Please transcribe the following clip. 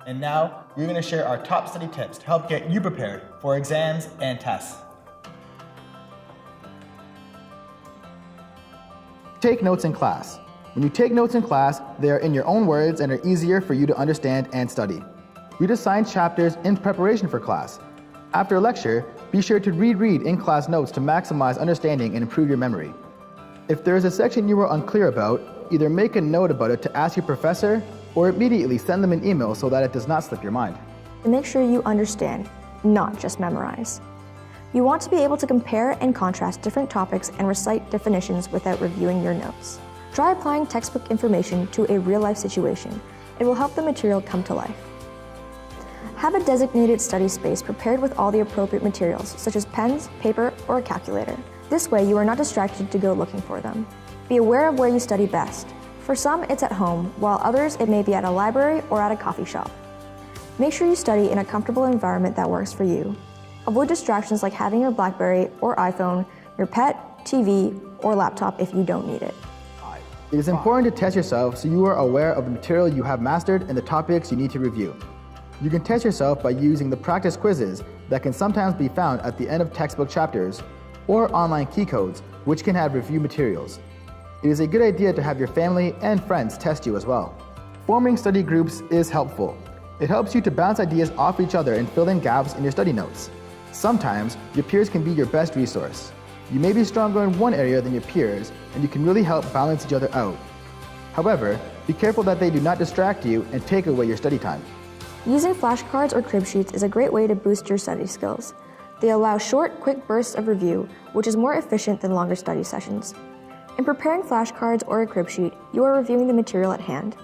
And now, we're going to share our top study tips to help get you prepared for exams and tests. Take notes in class. When you take notes in class, they are in your own words and are easier for you to understand and study. Read assigned chapters in preparation for class. After a lecture, be sure to reread in-class notes to maximize understanding and improve your memory. If there is a section you are unclear about, either make a note about it to ask your professor or immediately send them an email so that it does not slip your mind. And make sure you understand, not just memorize. You want to be able to compare and contrast different topics and recite definitions without reviewing your notes. Try applying textbook information to a real-life situation. It will help the material come to life. Have a designated study space prepared with all the appropriate materials, such as pens, paper, or a calculator. This way, you are not distracted to go looking for them. Be aware of where you study best. For some, it's at home, while others, it may be at a library or at a coffee shop. Make sure you study in a comfortable environment that works for you. Avoid distractions like having your BlackBerry or iPhone, your pet, TV, or laptop if you don't need it. It is important to test yourself so you are aware of the material you have mastered and the topics you need to review. You can test yourself by using the practice quizzes that can sometimes be found at the end of textbook chapters or online key codes, which can have review materials. It is a good idea to have your family and friends test you as well. Forming study groups is helpful. It helps you to bounce ideas off each other and fill in gaps in your study notes. Sometimes, your peers can be your best resource. You may be stronger in one area than your peers, and you can really help balance each other out. However, be careful that they do not distract you and take away your study time. Using flashcards or crib sheets is a great way to boost your study skills. They allow short, quick bursts of review, which is more efficient than longer study sessions. In preparing flashcards or a crib sheet, you are reviewing the material at hand.